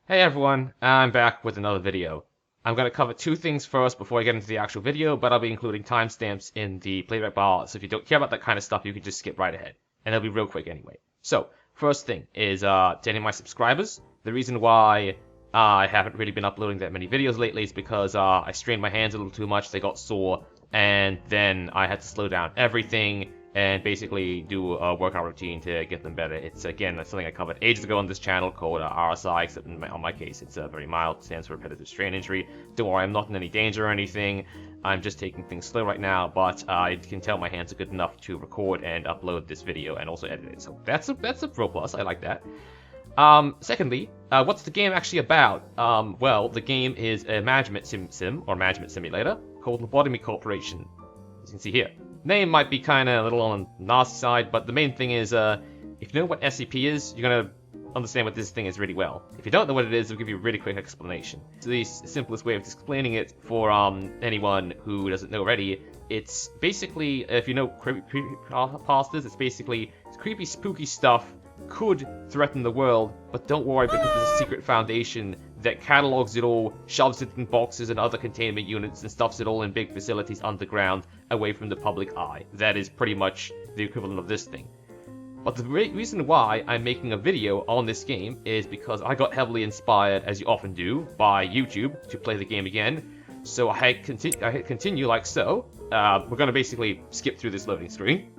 Hey everyone, I'm back with another video. I'm going to cover two things first before I get into the actual video, but I'll be including timestamps in the playback bar, so if you don't care about that kind of stuff, you can just skip right ahead. And it'll be real quick anyway. So, first thing is to any of my subscribers. The reason why I haven't really been uploading that many videos lately is because I strained my hands a little too much, they got sore, and then I had to slow down everything and basically do a workout routine to get them better. It's, again, that's something I covered ages ago on this channel called RSI, except on my case it's very mild, stands for repetitive strain injury. Don't worry, I'm not in any danger or anything. I'm just taking things slow right now, but I can tell my hands are good enough to record and upload this video and also edit it. So that's a pro plus, I like that. Secondly, what's the game actually about? Well, the game is a management management simulator called Lobotomy Corporation, as you can see here. Name might be kind of a little on the nasty side, but the main thing is, if you know what SCP is, you're going to understand what this thing is really well. If you don't know what it is, I'll give you a really quick explanation. So the simplest way of explaining it for anyone who doesn't know already, it's basically, if you know creepypastas, it's basically creepy, spooky stuff could threaten the world, but don't worry because there's a secret foundation that catalogs it all, shoves it in boxes and other containment units, and stuffs it all in big facilities underground, away from the public eye. That is pretty much the equivalent of this thing. But the reason why I'm making a video on this game is because I got heavily inspired, as you often do, by YouTube to play the game again. So I continue like so. We're gonna basically skip through this loading screen.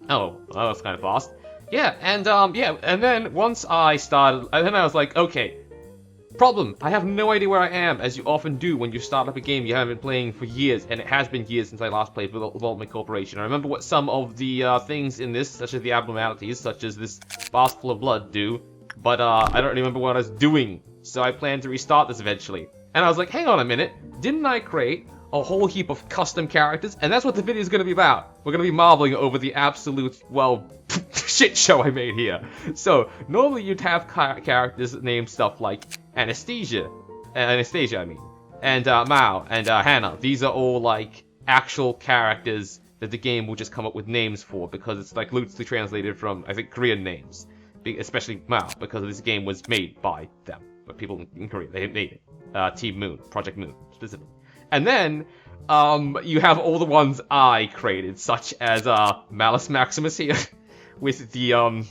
Oh, that's kind of fast. Yeah, and then once I started, and then I was like, okay, problem, I have no idea where I am, as you often do when you start up a game you haven't been playing for years, and it has been years since I last played with Lobotomy Corporation. I remember what some of the things in this, such as the abnormalities, such as this bath full of blood, do, but I don't remember what I was doing, so I plan to restart this eventually. And I was like, hang on a minute, didn't I create a whole heap of custom characters? And that's what the video is going to be about. We're going to be marveling over the absolute, well, shit show I made here. So, normally you'd have characters named stuff like Anastasia, I mean, and Mao, and Hannah. These are all, like, actual characters that the game will just come up with names for, because it's, like, loosely translated from, I think, Korean names. Especially Mao, because this game was made by them. But people in Korea, they made it. Team Moon, Project Moon, specifically. And then, you have all the ones I created, such as, Malus Maximus here, with the,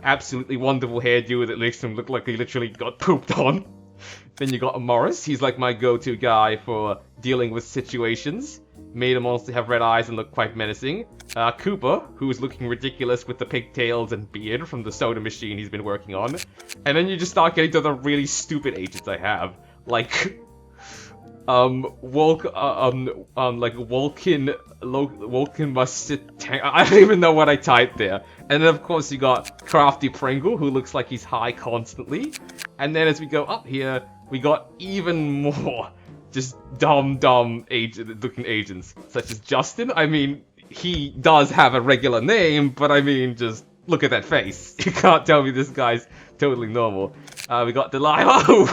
absolutely wonderful hairdo that makes him look like he literally got pooped on. Then you got Morris, he's like my go-to guy for dealing with situations. Made him also have red eyes and look quite menacing. Cooper, who's looking ridiculous with the pigtails and beard from the soda machine he's been working on. And then you just start getting to the really stupid agents I have, like Wolkin must sit. I don't even know what I typed there. And then of course you got Crafty Pringle, who looks like he's high constantly. And then as we go up here, we got even more just dumb looking agents, such as Justin. I mean, he does have a regular name, but I mean, just look at that face. You can't tell me this guy's totally normal. We got Delilah, who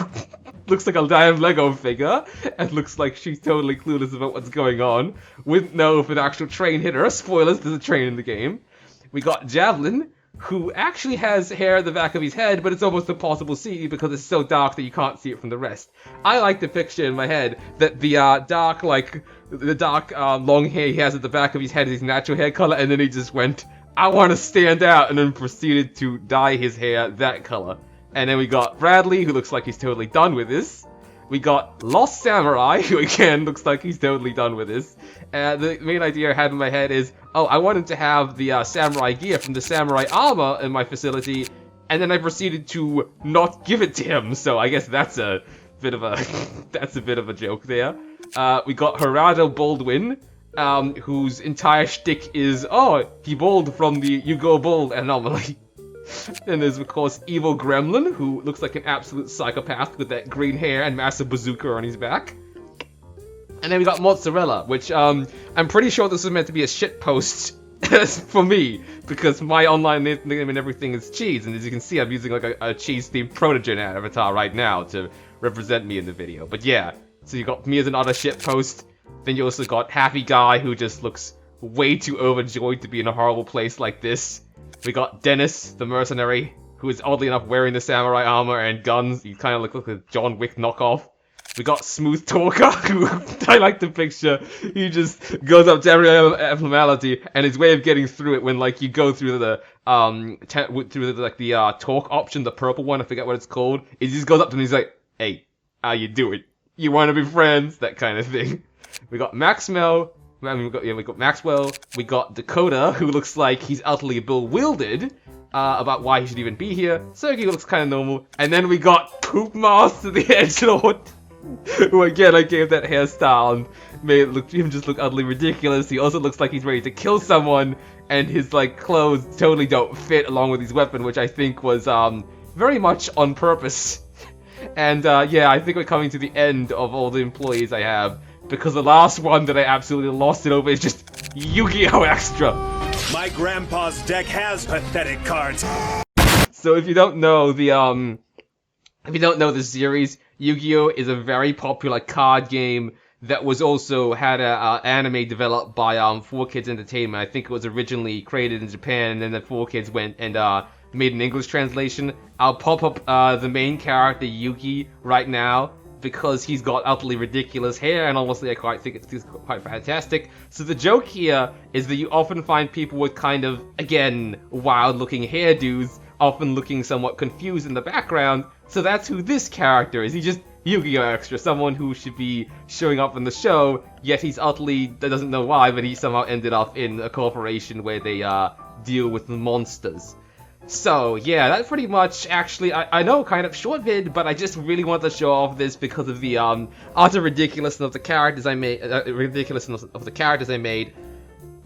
looks like a damn Lego figure, and looks like she's totally clueless about what's going on. Wouldn't know if an actual train hit her. Spoilers, there's a train in the game. We got Javelin, who actually has hair at the back of his head, but it's almost impossible to see because it's so dark that you can't see it from the rest. I like the picture in my head that the dark long hair he has at the back of his head is his natural hair color, and then he just went, I want to stand out, and then proceeded to dye his hair that color. And then we got Bradley, who looks like he's totally done with this. We got Lost Samurai, who again looks like he's totally done with this. The main idea I had in my head is, oh, I wanted to have the samurai gear from the samurai armor in my facility, and then I proceeded to not give it to him. So I guess that's a bit of a joke there. We got Gerardo Baldwin, whose entire shtick is, oh, he bowled from the You Go Bold anomaly. Then there's, of course, Evil Gremlin, who looks like an absolute psychopath with that green hair and massive bazooka on his back. And then we got Mozzarella, which, I'm pretty sure this was meant to be a shitpost for me, because my online name and everything is cheese, and as you can see, I'm using, like, a cheese-themed Protogen avatar right now to represent me in the video. But yeah, so you got me as another shitpost, then you also got Happy Guy, who just looks way too overjoyed to be in a horrible place like this. We got Dennis, the mercenary, who is oddly enough wearing the samurai armor and guns. He kind of looks like a John Wick knockoff. We got Smooth Talker, who I like the picture. He just goes up to every abnormality, and his way of getting through it when like you go through the talk option, the purple one, I forget what it's called. He just goes up to him and he's like, "Hey, how you doing? You want to be friends?" That kind of thing. We got Maxwell. We got Maxwell. We got Dakota, who looks like he's utterly bewildered about why he should even be here. Sergey looks kind of normal, and then we got Poop Master, the Edgelord. Who again I gave that hairstyle and made him just look utterly ridiculous. He also looks like he's ready to kill someone, and his like clothes totally don't fit along with his weapon, which I think was very much on purpose. And yeah, I think we're coming to the end of all the employees I have, because the last one that I absolutely lost it over is just Yu-Gi-Oh! Extra. My grandpa's deck has pathetic cards. So if you don't know the series, Yu-Gi-Oh! Is a very popular card game that was also had a anime developed by 4Kids Entertainment. I think it was originally created in Japan, and then the 4Kids went and made an English translation. I'll pop up the main character Yugi right now because he's got utterly ridiculous hair, and honestly I quite think it's quite fantastic. So the joke here is that you often find people with kind of, again, wild-looking hairdos, often looking somewhat confused in the background. So that's who this character is. He's just Yu-Gi-Oh! Extra, someone who should be showing up in the show, yet he's utterly doesn't know why, but he somehow ended up in a corporation where they deal with monsters. So yeah, that's pretty much actually, I know, kind of short vid, but I just really want to show off this because of the utter ridiculousness of the characters I made.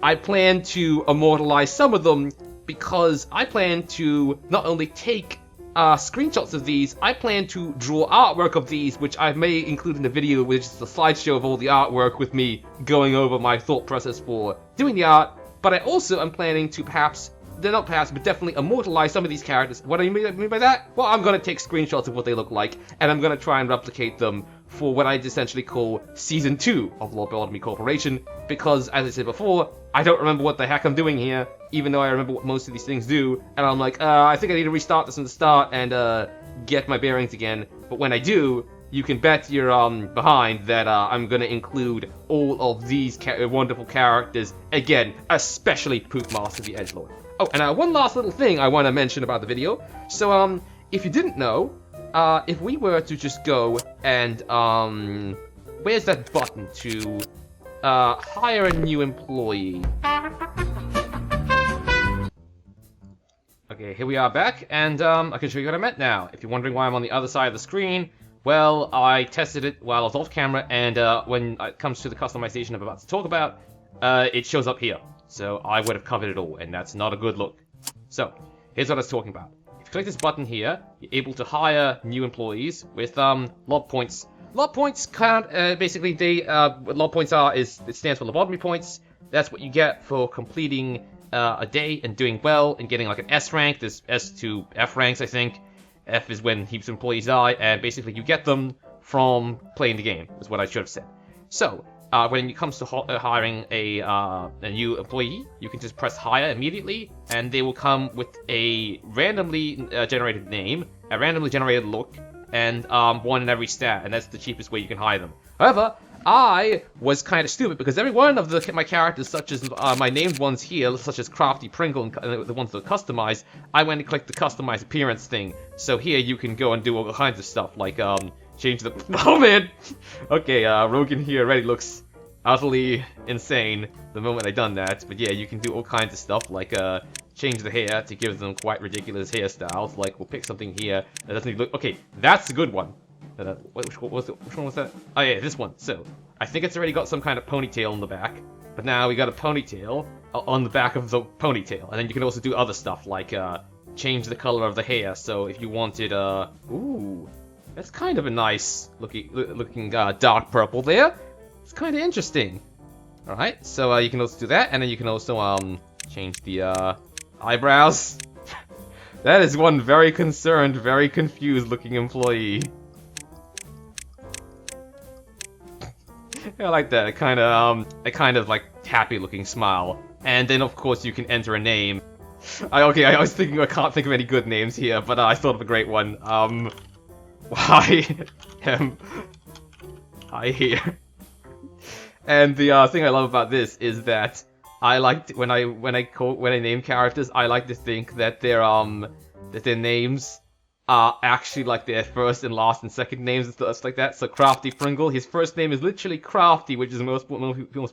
I plan to immortalize some of them because I plan to not only take screenshots of these, I plan to draw artwork of these, which I may include in the video, which is a slideshow of all the artwork with me going over my thought process for doing the art. But I also am planning to definitely immortalize some of these characters. What do you mean by that? Well, I'm going to take screenshots of what they look like, and I'm going to try and replicate them for what I essentially call Season 2 of Lobcorp Corporation, because, as I said before, I don't remember what the heck I'm doing here, even though I remember what most of these things do, and I'm like, I think I need to restart this from the start and get my bearings again. But when I do, you can bet you're behind that I'm going to include all of these wonderful characters, again, especially Poop Master the Edgelord. Oh, and one last little thing I want to mention about the video. So, if you didn't know, if we were to just go and, where's that button to, hire a new employee? Okay, here we are back, and, I can show you what I meant now. If you're wondering why I'm on the other side of the screen, well, I tested it while I was off camera, and, when it comes to the customization I'm about to talk about, it shows up here. So I would have covered it all, and that's not a good look. So, here's what I was talking about. If you click this button here, you're able to hire new employees with lob points. Lob points count, basically what lob points are it stands for lobotomy points. That's what you get for completing a day and doing well and getting like an S rank. There's S to F ranks, I think. F is when heaps of employees die, and basically you get them from playing the game, is what I should have said. So, when it comes to hiring a new employee, you can just press hire immediately, and they will come with a randomly generated name, a randomly generated look, and one in every stat, and that's the cheapest way you can hire them. However, I was kind of stupid because every one of my characters, such as my named ones here, such as Crafty Pringle and the ones that are customized, I went and clicked the customize appearance thing. So here you can go and do all kinds of stuff like change the oh man. Okay, Rogan here already looks utterly insane the moment I done that, but yeah, you can do all kinds of stuff like change the hair to give them quite ridiculous hairstyles. Like we'll pick something here that doesn't even look okay. That's a good one. Which one was that? Oh yeah, this one. So I think it's already got some kind of ponytail on the back, but now we got a ponytail on the back of the ponytail, and then you can also do other stuff like change the color of the hair. So if you wanted ooh, that's kind of a nice looking dark purple there. It's kind of interesting. Alright, so you can also do that, and then you can also change the eyebrows. That is one very concerned, very confused looking employee. I like that, a kind of like happy looking smile. And then of course you can enter a name. I was thinking I can't think of any good names here, but I thought of a great one. Why him? I here. And the thing I love about this is that I like when I name characters, I like to think that their names are actually like their first and last and second names and stuff like that. So Crafty Pringle, his first name is literally Crafty, which is most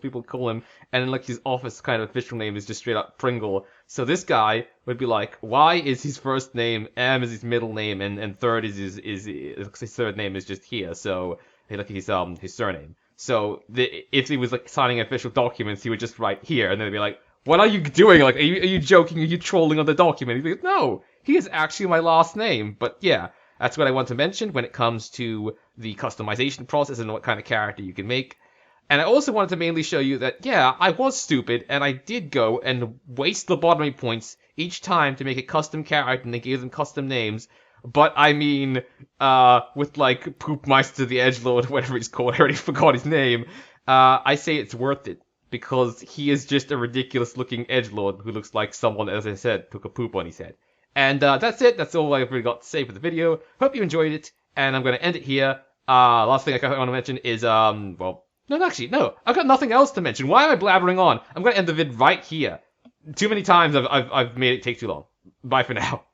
people call him, and then like his office kind of official name is just straight up Pringle. So this guy would be like, why is his first name, M is his middle name, and third is his third name is just here. So like his surname. So if he was like signing official documents, he would just write here, and then they'd be like, what are you doing? Like, are you joking? Are you trolling on the document? He'd be like, no. He is actually my last name. But yeah, that's what I want to mention when it comes to the customization process and what kind of character you can make. And I also wanted to mainly show you that, yeah, I was stupid, and I did go and waste lobotomy points each time to make a custom character, and they gave them custom names. But I mean, with like Poopmeister the Edgelord, whatever he's called, I already forgot his name, I say it's worth it. Because he is just a ridiculous looking edgelord who looks like someone, as I said, took a poop on his head. And that's it. That's all I've really got to say for the video. Hope you enjoyed it, and I'm going to end it here. Last thing I want to mention is, well, no, actually, no. I've got nothing else to mention. Why am I blabbering on? I'm going to end the vid right here. Too many times I've made it take too long. Bye for now.